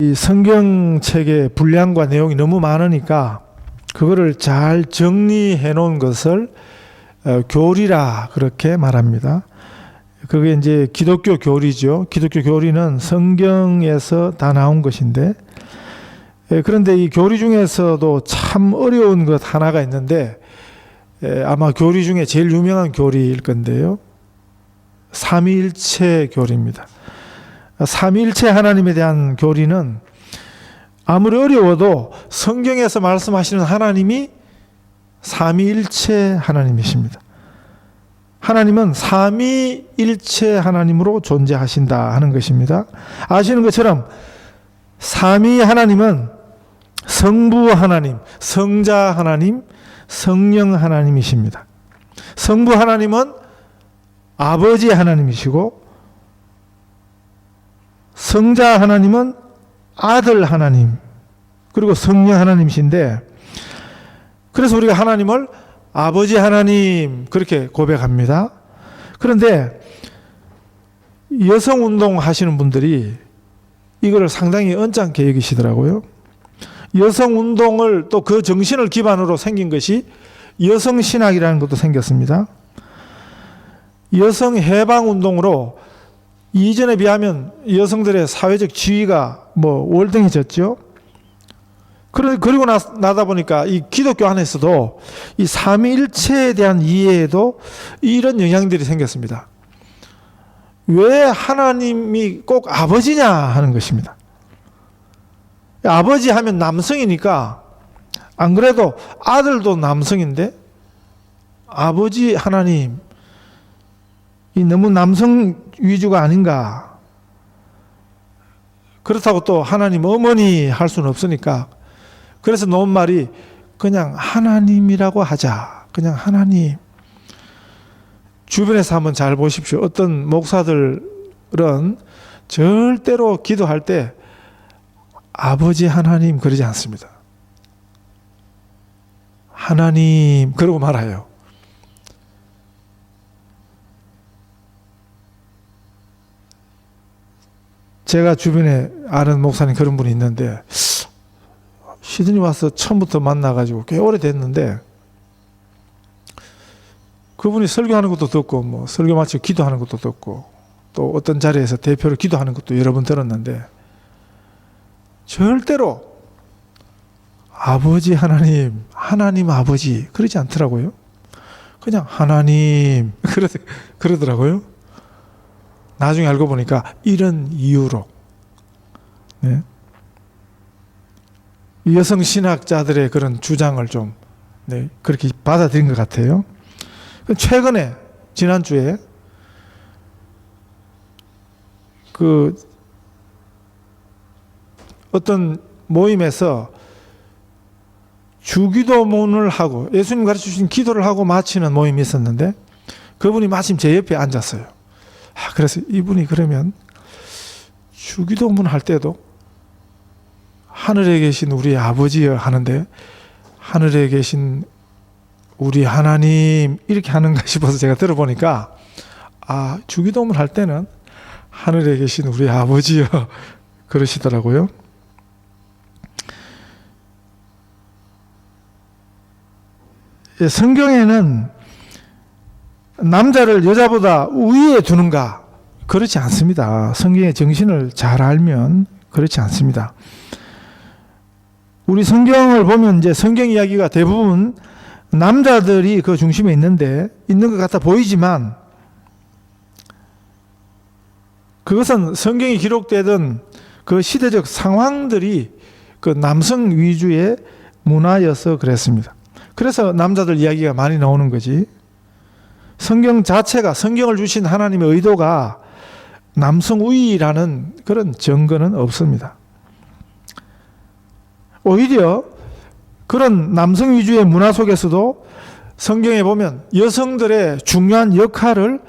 이 성경책의 분량과 내용이 너무 많으니까 그거를 잘 정리해 놓은 것을 교리라 그렇게 말합니다. 그게 이제 기독교 교리죠. 기독교 교리는 성경에서 다 나온 것인데, 그런데 이 교리 중에서도 참 어려운 것 하나가 있는데, 아마 교리 중에 제일 유명한 교리일 건데요. 삼위일체 교리입니다. 삼위일체 하나님에 대한 교리는 아무리 어려워도 성경에서 말씀하시는 하나님이 삼위일체 하나님이십니다. 하나님은 삼위일체 하나님으로 존재하신다 하는 것입니다. 아시는 것처럼 삼위 하나님은 성부 하나님, 성자 하나님, 성령 하나님이십니다. 성부 하나님은 아버지 하나님이시고, 성자 하나님은 아들 하나님, 그리고 성령 하나님이신데, 그래서 우리가 하나님을 아버지 하나님 그렇게 고백합니다. 그런데 여성운동 하시는 분들이 이거를 상당히 언짢게 여기시더라고요. 여성운동을 또 그 정신을 기반으로 생긴 것이 여성신학이라는 것도 생겼습니다. 여성해방운동으로 이전에 비하면 여성들의 사회적 지위가 월등해졌죠. 그리고 나다 보니까 이 기독교 안에서도 이 삼위일체에 대한 이해에도 이런 영향들이 생겼습니다. 왜 하나님이 꼭 아버지냐 하는 것입니다. 아버지 하면 남성이니까, 안 그래도 아들도 남성인데 아버지 하나님, 이 너무 남성 위주가 아닌가. 그렇다고 또 하나님 어머니 할 수는 없으니까, 그래서 놓은 말이 그냥 하나님이라고 하자. 그냥 하나님. 주변에서 한번 잘 보십시오. 어떤 목사들은 절대로 기도할 때 아버지 하나님 그러지 않습니다. 하나님 그러고 말아요. 제가 주변에 아는 목사님 그런 분이 있는데, 시드니 와서 처음부터 만나가지고 꽤 오래됐는데, 그분이 설교하는 것도 듣고 설교 마치고 기도하는 것도 듣고, 또 어떤 자리에서 대표로 기도하는 것도 여러 번 들었는데, 절대로 아버지 하나님, 하나님 아버지 그러지 않더라고요. 그냥 하나님 그러더라고요. 나중에 알고 보니까 이런 이유로, 네. 여성 신학자들의 그런 주장을 좀 그렇게 받아들인 것 같아요. 최근에 지난주에 그 어떤 모임에서 주기도문을 하고 예수님 가르쳐 주신 기도를 하고 마치는 모임이 있었는데, 그분이 마침 제 옆에 앉았어요. 그래서 이분이 그러면 주기도문 할 때도 하늘에 계신 우리 아버지여 하는데, 하늘에 계신 우리 하나님 이렇게 하는가 싶어서 제가 들어보니까, 주기도문 할 때는 하늘에 계신 우리 아버지여 그러시더라고요. 성경에는 남자를 여자보다 우위에 두는가? 그렇지 않습니다. 성경의 정신을 잘 알면 그렇지 않습니다. 우리 성경을 보면 이제 성경 이야기가 대부분 남자들이 그 중심에 있는 것 같아 보이지만, 그것은 성경이 기록되던 그 시대적 상황들이 그 남성 위주의 문화여서 그랬습니다. 그래서 남자들 이야기가 많이 나오는 거지, 성경 자체가, 성경을 주신 하나님의 의도가 남성 우위라는 그런 증거는 없습니다. 오히려 그런 남성 위주의 문화 속에서도 성경에 보면 여성들의 중요한 역할을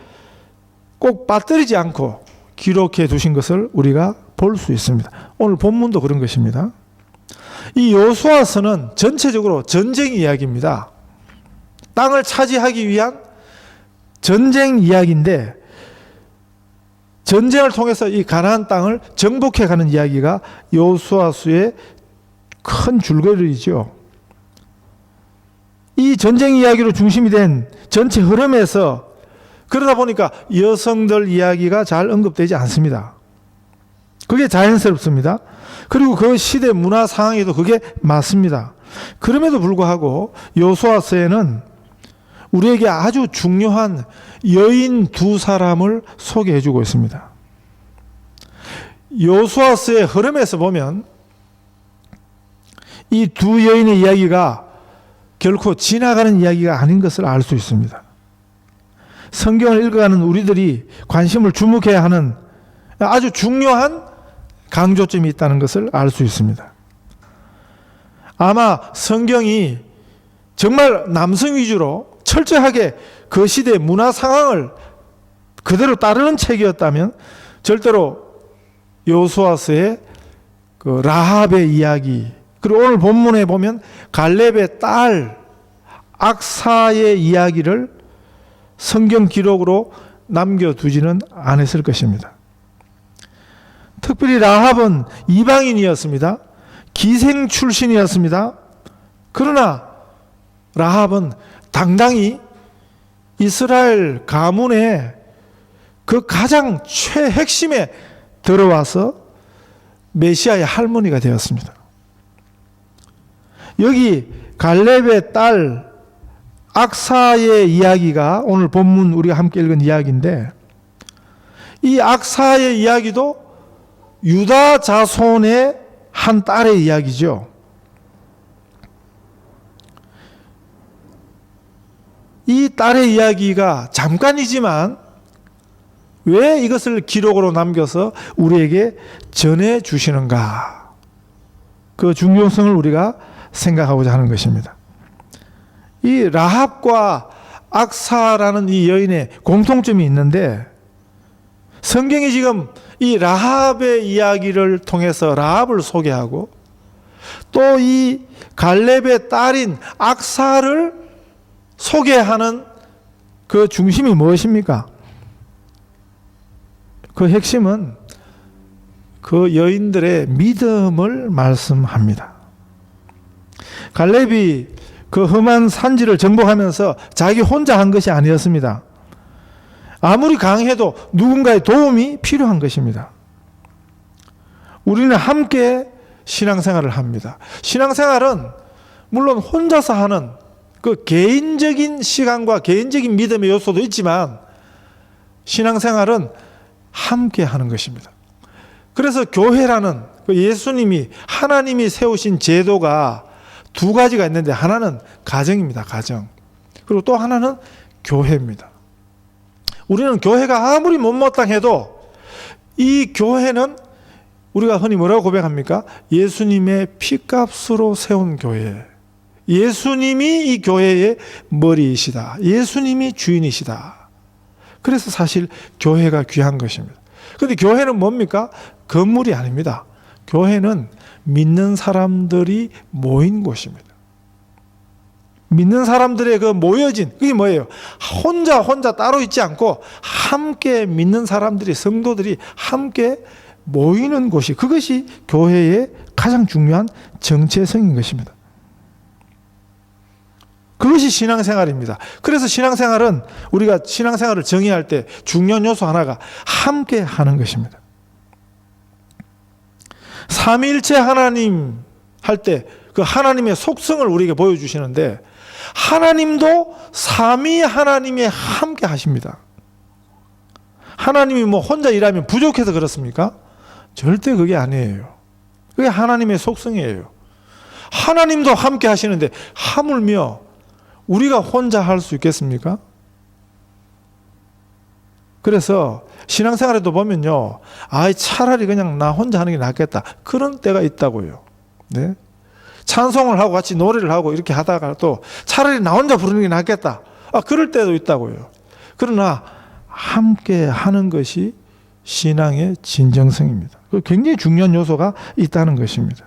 꼭 빠뜨리지 않고 기록해 두신 것을 우리가 볼 수 있습니다. 오늘 본문도 그런 것입니다. 이 여호수아서는 전체적으로 전쟁 이야기입니다. 땅을 차지하기 위한 전쟁 이야기인데, 전쟁을 통해서 이 가나안 땅을 정복해 가는 이야기가 여호수아서의 큰 줄거리죠. 이 전쟁 이야기로 중심이 된 전체 흐름에서 그러다 보니까 여성들 이야기가 잘 언급되지 않습니다. 그게 자연스럽습니다. 그리고 그 시대 문화 상황에도 그게 맞습니다. 그럼에도 불구하고 여호수아서에는 우리에게 아주 중요한 여인 두 사람을 소개해 주고 있습니다. 여호수아서의 흐름에서 보면 이 두 여인의 이야기가 결코 지나가는 이야기가 아닌 것을 알 수 있습니다. 성경을 읽어가는 우리들이 관심을 주목해야 하는 아주 중요한 강조점이 있다는 것을 알 수 있습니다. 아마 성경이 정말 남성 위주로 철저하게 그 시대의 문화 상황을 그대로 따르는 책이었다면 절대로 여호수아서의 그 라합의 이야기, 그리고 오늘 본문에 보면 갈렙의 딸 악사의 이야기를 성경 기록으로 남겨두지는 않았을 것입니다. 특별히 라합은 이방인이었습니다. 기생 출신이었습니다. 그러나 라합은 당당히 이스라엘 가문의 그 가장 최핵심에 들어와서 메시아의 할머니가 되었습니다. 여기 갈렙의 딸 악사의 이야기가 오늘 본문 우리가 함께 읽은 이야기인데, 이 악사의 이야기도 유다 자손의 한 딸의 이야기죠. 이 딸의 이야기가 잠깐이지만 왜 이것을 기록으로 남겨서 우리에게 전해 주시는가? 그 중요성을 우리가 생각하고자 하는 것입니다. 이 라합과 악사라는 이 여인의 공통점이 있는데, 성경이 지금 이 라합의 이야기를 통해서 라합을 소개하고 또 이 갈렙의 딸인 악사를 소개하는 그 중심이 무엇입니까? 그 핵심은 그 여인들의 믿음을 말씀합니다. 갈렙이 그 험한 산지를 정복하면서 자기 혼자 한 것이 아니었습니다. 아무리 강해도 누군가의 도움이 필요한 것입니다. 우리는 함께 신앙생활을 합니다. 신앙생활은 물론 혼자서 하는 그 개인적인 시간과 개인적인 믿음의 요소도 있지만 신앙생활은 함께 하는 것입니다. 그래서 교회라는 그 예수님이 하나님이 세우신 제도가 두 가지가 있는데, 하나는 가정입니다. 가정. 그리고 또 하나는 교회입니다. 우리는 교회가 아무리 못마땅해도 이 교회는 우리가 흔히 뭐라고 고백합니까? 예수님의 피값으로 세운 교회. 예수님이 이 교회의 머리이시다. 예수님이 주인이시다. 그래서 사실 교회가 귀한 것입니다. 그런데 교회는 뭡니까? 건물이 아닙니다. 교회는 믿는 사람들이 모인 곳입니다. 믿는 사람들의 그 모여진, 그게 뭐예요? 혼자 따로 있지 않고 함께 믿는 사람들이, 성도들이 함께 모이는 곳이, 그것이 교회의 가장 중요한 정체성인 것입니다. 그것이 신앙생활입니다. 그래서 신앙생활은 우리가 신앙생활을 정의할 때 중요한 요소 하나가 함께 하는 것입니다. 삼위일체 하나님 할 때 그 하나님의 속성을 우리에게 보여주시는데, 하나님도 삼위 하나님이 함께 하십니다. 하나님이 뭐 혼자 일하면 부족해서 그렇습니까? 절대 그게 아니에요. 그게 하나님의 속성이에요. 하나님도 함께 하시는데 하물며 우리가 혼자 할 수 있겠습니까? 그래서 신앙생활에도 보면요, 차라리 그냥 나 혼자 하는 게 낫겠다, 그런 때가 있다고요. 네? 찬송을 하고 같이 노래를 하고 이렇게 하다가 또 차라리 나 혼자 부르는 게 낫겠다, 그럴 때도 있다고요. 그러나 함께 하는 것이 신앙의 진정성입니다. 굉장히 중요한 요소가 있다는 것입니다.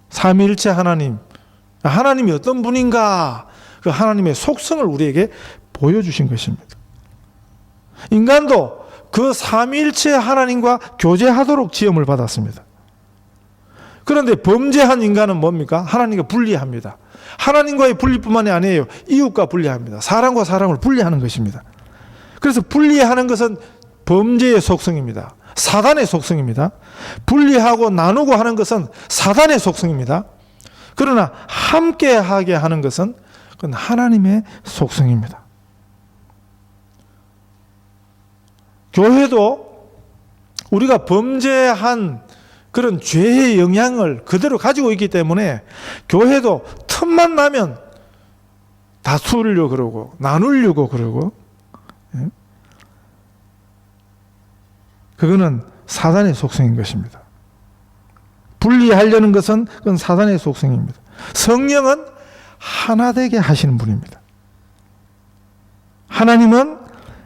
삼위일체 하나님, 하나님이 어떤 분인가, 그 하나님의 속성을 우리에게 보여주신 것입니다. 인간도 그 삼위일체 하나님과 교제하도록 지음을 받았습니다. 그런데 범죄한 인간은 뭡니까? 하나님과 분리합니다. 하나님과의 분리뿐만이 아니에요. 이웃과 분리합니다. 사람과 사람을 분리하는 것입니다. 그래서 분리하는 것은 범죄의 속성입니다. 사단의 속성입니다. 분리하고 나누고 하는 것은 사단의 속성입니다. 그러나 함께하게 하는 것은 그건 하나님의 속성입니다. 교회도 우리가 범죄한 그런 죄의 영향을 그대로 가지고 있기 때문에 교회도 틈만 나면 다투려고 그러고 나누려고 그러고, 그거는 사단의 속성인 것입니다. 분리하려는 것은 그건 사단의 속성입니다. 성령은 하나 되게 하시는 분입니다. 하나님은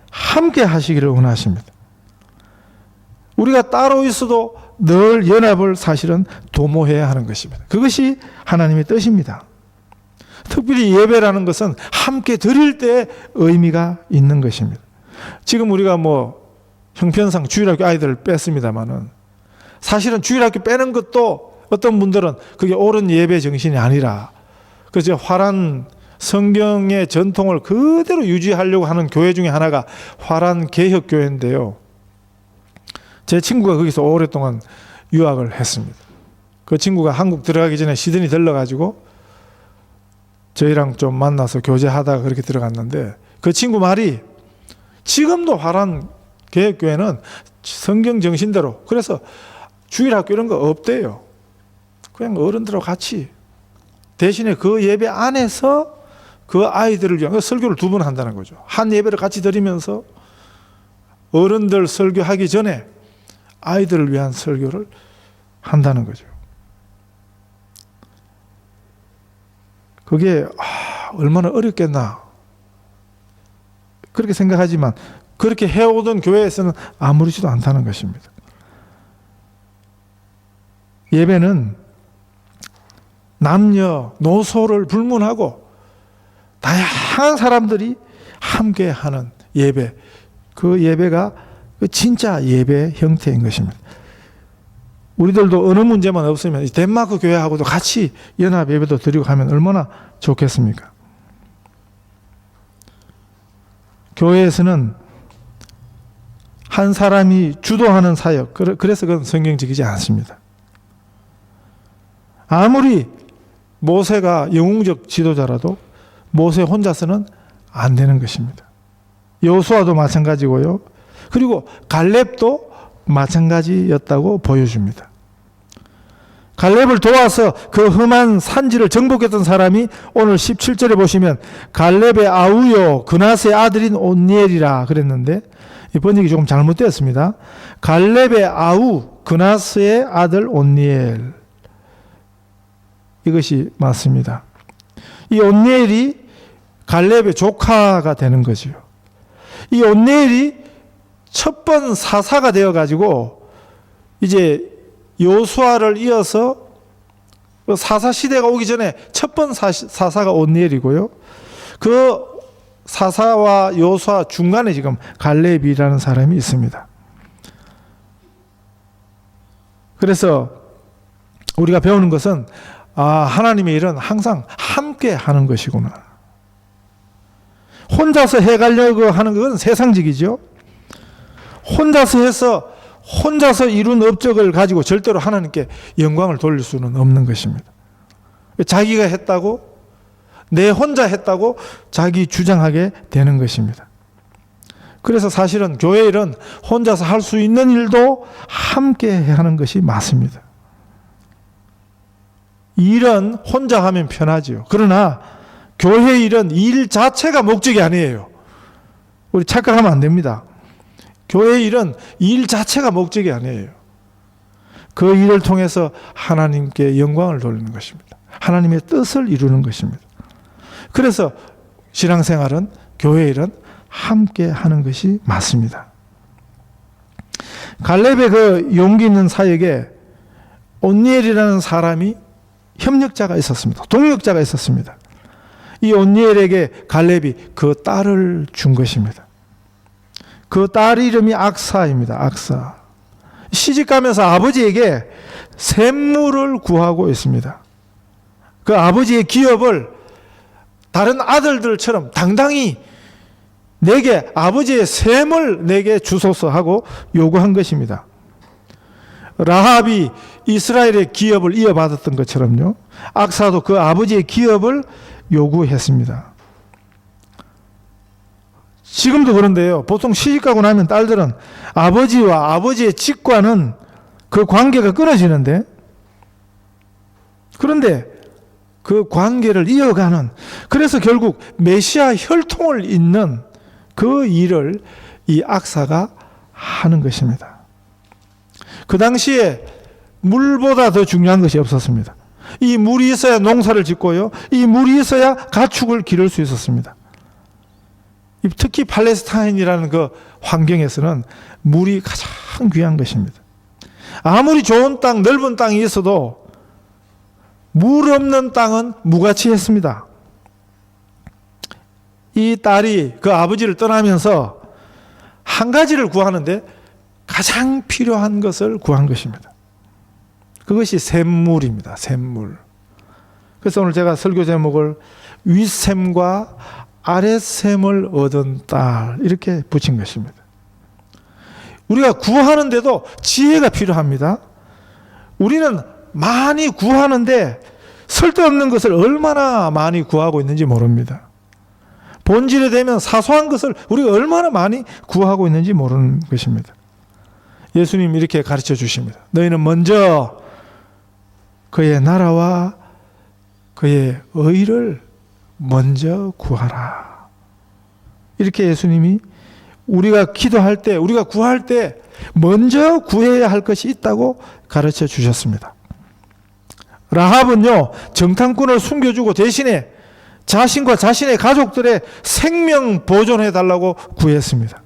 함께 하시기를 원하십니다. 우리가 따로 있어도 늘 연합을 사실은 도모해야 하는 것입니다. 그것이 하나님의 뜻입니다. 특별히 예배라는 것은 함께 드릴 때 의미가 있는 것입니다. 지금 우리가 형편상 주일학교 아이들을 뺐습니다만은 사실은 주일학교 빼는 것도 어떤 분들은 그게 옳은 예배 정신이 아니라 그저 화란 성경의 전통을 그대로 유지하려고 하는 교회 중에 하나가 화란 개혁교회인데요. 제 친구가 거기서 오랫동안 유학을 했습니다. 그 친구가 한국 들어가기 전에 시드니 들러가지고 저희랑 좀 만나서 교제하다가 그렇게 들어갔는데, 그 친구 말이 지금도 화란 개혁교회는 성경 정신대로, 그래서 주일학교 이런 거 없대요. 그냥 어른들하고 같이, 대신에 그 예배 안에서 그 아이들을 위한 설교를 2번 한다는 거죠. 한 예배를 같이 드리면서 어른들 설교하기 전에 아이들을 위한 설교를 한다는 거죠. 그게 얼마나 어렵겠나 그렇게 생각하지만 그렇게 해오던 교회에서는 아무렇지도 않다는 것입니다. 예배는 남녀 노소를 불문하고 다양한 사람들이 함께하는 예배, 그 예배가 진짜 예배 형태인 것입니다. 우리들도 어느 문제만 없으면 덴마크 교회하고도 같이 연합 예배도 드리고 하면 얼마나 좋겠습니까? 교회에서는 한 사람이 주도하는 사역, 그래서 그건 성경적이지 않습니다. 아무리 모세가 영웅적 지도자라도 모세 혼자서는 안 되는 것입니다. 여호수아도 마찬가지고요. 그리고 갈렙도 마찬가지였다고 보여줍니다. 갈렙을 도와서 그 험한 산지를 정복했던 사람이 오늘 17절에 보시면 갈렙의 아우요 그낫의 아들인 온니엘이라 그랬는데 이 번역이 조금 잘못되었습니다. 갈렙의 아우 그낫의 아들 온니엘, 이것이 맞습니다. 이 온니엘이 갈렙의 조카가 되는 거지요. 이 온니엘이 첫 번 사사가 되어가지고 이제 여호수아를 이어서 사사 시대가 오기 전에 첫 번 사사가 온니엘이고요. 그 사사와 여호수아 중간에 지금 갈렙이라는 사람이 있습니다. 그래서 우리가 배우는 것은 하나님의 일은 항상 함께 하는 것이구나. 혼자서 해가려고 하는 건 세상적이죠. 혼자서 해서 혼자서 이룬 업적을 가지고 절대로 하나님께 영광을 돌릴 수는 없는 것입니다. 자기가 했다고, 내 혼자 했다고 자기 주장하게 되는 것입니다. 그래서 사실은 교회 일은 혼자서 할 수 있는 일도 함께 하는 것이 맞습니다. 일은 혼자 하면 편하지요. 그러나 교회 일은 일 자체가 목적이 아니에요. 우리 착각하면 안 됩니다. 교회 일은 일 자체가 목적이 아니에요. 그 일을 통해서 하나님께 영광을 돌리는 것입니다. 하나님의 뜻을 이루는 것입니다. 그래서 신앙생활은, 교회 일은 함께 하는 것이 맞습니다. 갈렙의 그 용기 있는 사역에 온니엘이라는 사람이 협력자가 있었습니다. 동력자가 있었습니다. 이 온니엘에게 갈렙이 그 딸을 준 것입니다. 그 딸 이름이 악사입니다. 악사. 시집가면서 아버지에게 샘물을 구하고 있습니다. 그 아버지의 기업을 다른 아들들처럼 당당히 내게 아버지의 샘을 내게 주소서 하고 요구한 것입니다. 라합이 이스라엘의 기업을 이어받았던 것처럼요. 악사도 그 아버지의 기업을 요구했습니다. 지금도 그런데요. 보통 시집가고 나면 딸들은 아버지와 아버지의 집과는 그 관계가 끊어지는데, 그런데 그 관계를 이어가는, 그래서 결국 메시아 혈통을 잇는 그 일을 이 악사가 하는 것입니다. 그 당시에 물보다 더 중요한 것이 없었습니다. 이 물이 있어야 농사를 짓고요. 이 물이 있어야 가축을 기를 수 있었습니다. 특히 팔레스타인이라는 그 환경에서는 물이 가장 귀한 것입니다. 아무리 좋은 땅, 넓은 땅이 있어도 물 없는 땅은 무가치했습니다. 이 딸이 그 아버지를 떠나면서 한 가지를 구하는데 가장 필요한 것을 구한 것입니다. 그것이 샘물입니다. 샘물. 그래서 오늘 제가 설교 제목을 윗샘과 아랫샘을 얻은 딸, 이렇게 붙인 것입니다. 우리가 구하는데도 지혜가 필요합니다. 우리는 많이 구하는데 쓸데없는 것을 얼마나 많이 구하고 있는지 모릅니다. 본질에 되면 사소한 것을 우리가 얼마나 많이 구하고 있는지 모르는 것입니다. 예수님이 이렇게 가르쳐 주십니다. 너희는 먼저 그의 나라와 그의 의를 먼저 구하라. 이렇게 예수님이 우리가 기도할 때, 우리가 구할 때 먼저 구해야 할 것이 있다고 가르쳐 주셨습니다. 라합은요, 정탐꾼을 숨겨주고 대신에 자신과 자신의 가족들의 생명 보존해 달라고 구했습니다.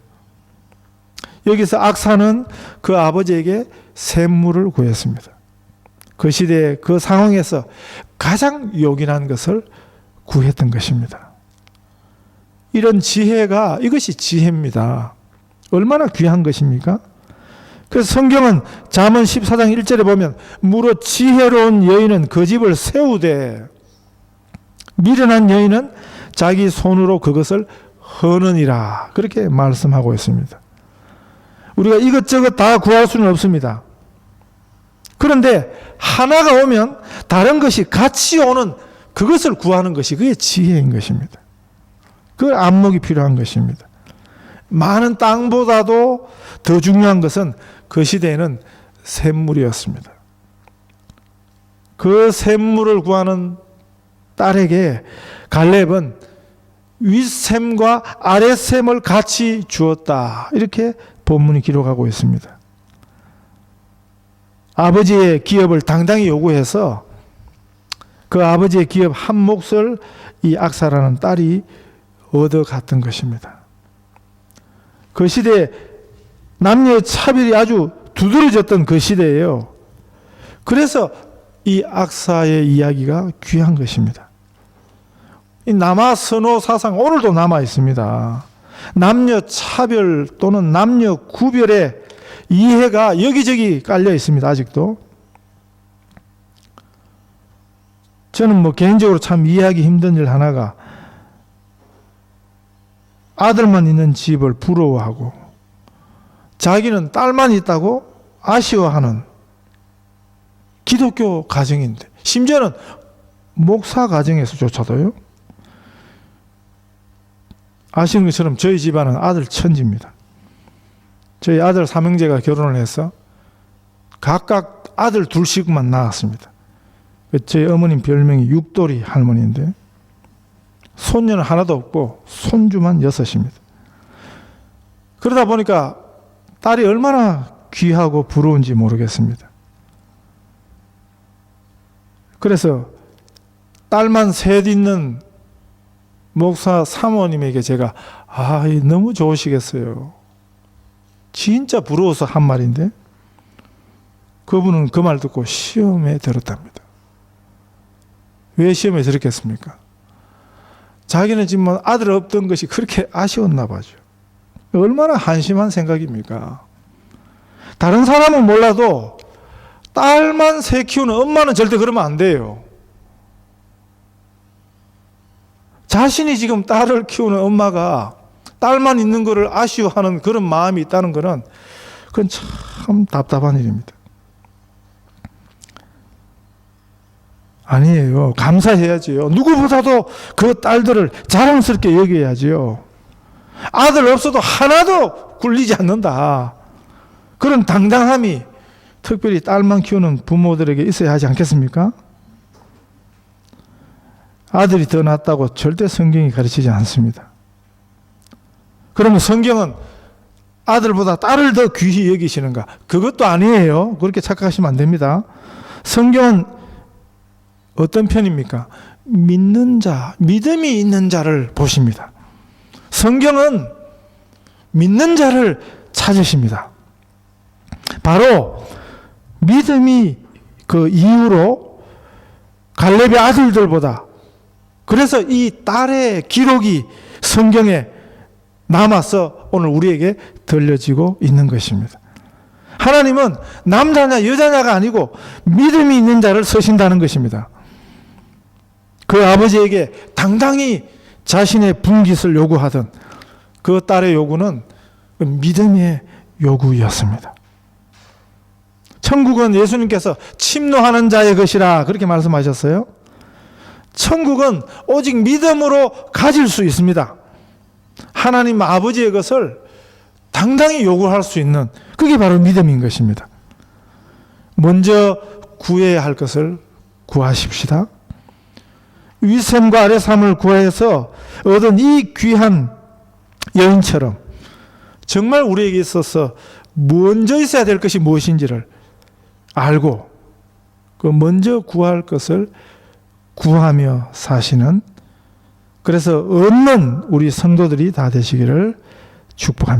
여기서 악사는 그 아버지에게 샘물을 구했습니다. 그 시대에 그 상황에서 가장 요긴한 것을 구했던 것입니다. 이런 지혜가, 이것이 지혜입니다. 얼마나 귀한 것입니까? 그래서 성경은 잠언 14장 1절에 보면 무릇 지혜로운 여인은 그 집을 세우되 미련한 여인은 자기 손으로 그것을 허느니라, 그렇게 말씀하고 있습니다. 우리가 이것저것 다 구할 수는 없습니다. 그런데 하나가 오면 다른 것이 같이 오는 그것을 구하는 것이 그게 지혜인 것입니다. 그 안목이 필요한 것입니다. 많은 땅보다도 더 중요한 것은 그 시대에는 샘물이었습니다. 그 샘물을 구하는 딸에게 갈렙은 윗샘과 아랫샘을 같이 주었다, 이렇게 본문이 기록하고 있습니다. 아버지의 기업을 당당히 요구해서 그 아버지의 기업 한 몫을 이 악사라는 딸이 얻어갔던 것입니다. 그 시대에 남녀의 차별이 아주 두드러졌던 그 시대예요. 그래서 이 악사의 이야기가 귀한 것입니다. 이 남아 선호 사상 오늘도 남아 있습니다. 남녀 차별 또는 남녀 구별의 이해가 여기저기 깔려 있습니다. 아직도. 저는 개인적으로 참 이해하기 힘든 일 하나가, 아들만 있는 집을 부러워하고 자기는 딸만 있다고 아쉬워하는 기독교 가정인데, 심지어는 목사 가정에서조차도요. 아시는 것처럼 저희 집안은 아들 천지입니다. 저희 아들 삼형제가 결혼을 해서 각각 아들 둘씩만 낳았습니다. 저희 어머님 별명이 육돌이 할머니인데 손녀는 하나도 없고 손주만 6입니다. 그러다 보니까 딸이 얼마나 귀하고 부러운지 모르겠습니다. 그래서 딸만 셋 있는 목사 사모님에게 제가 너무 좋으시겠어요. 진짜 부러워서 한 말인데 그분은 그 말 듣고 시험에 들었답니다. 왜 시험에 들었겠습니까? 자기는 지금 아들 없던 것이 그렇게 아쉬웠나 봐죠. 얼마나 한심한 생각입니까? 다른 사람은 몰라도 딸만 새 키우는 엄마는 절대 그러면 안 돼요. 자신이 지금 딸을 키우는 엄마가 딸만 있는 것을 아쉬워하는 그런 마음이 있다는 것은 그건 참 답답한 일입니다. 아니에요. 감사해야지요. 누구보다도 그 딸들을 자랑스럽게 여겨야지요. 아들 없어도 하나도 굴리지 않는다. 그런 당당함이 특별히 딸만 키우는 부모들에게 있어야 하지 않겠습니까? 아들이 더 낫다고 절대 성경이 가르치지 않습니다. 그러면 성경은 아들보다 딸을 더 귀히 여기시는가? 그것도 아니에요. 그렇게 착각하시면 안 됩니다. 성경은 어떤 편입니까? 믿는 자, 믿음이 있는 자를 보십니다. 성경은 믿는 자를 찾으십니다. 바로 믿음이 그 이유로 갈렙의 아들들보다, 그래서 이 딸의 기록이 성경에 남아서 오늘 우리에게 들려지고 있는 것입니다. 하나님은 남자냐 여자냐가 아니고 믿음이 있는 자를 쓰신다는 것입니다. 그 아버지에게 당당히 자신의 분깃을 요구하던 그 딸의 요구는 믿음의 요구였습니다. 천국은 예수님께서 침노하는 자의 것이라 그렇게 말씀하셨어요. 천국은 오직 믿음으로 가질 수 있습니다. 하나님 아버지의 것을 당당히 요구할 수 있는, 그게 바로 믿음인 것입니다. 먼저 구해야 할 것을 구하십시다. 윗샘과 아래샘을 구해서 얻은 이 귀한 여인처럼 정말 우리에게 있어서 먼저 있어야 될 것이 무엇인지를 알고 그 먼저 구할 것을 구하며 사시는, 그래서 얻는 우리 성도들이 다 되시기를 축복합니다.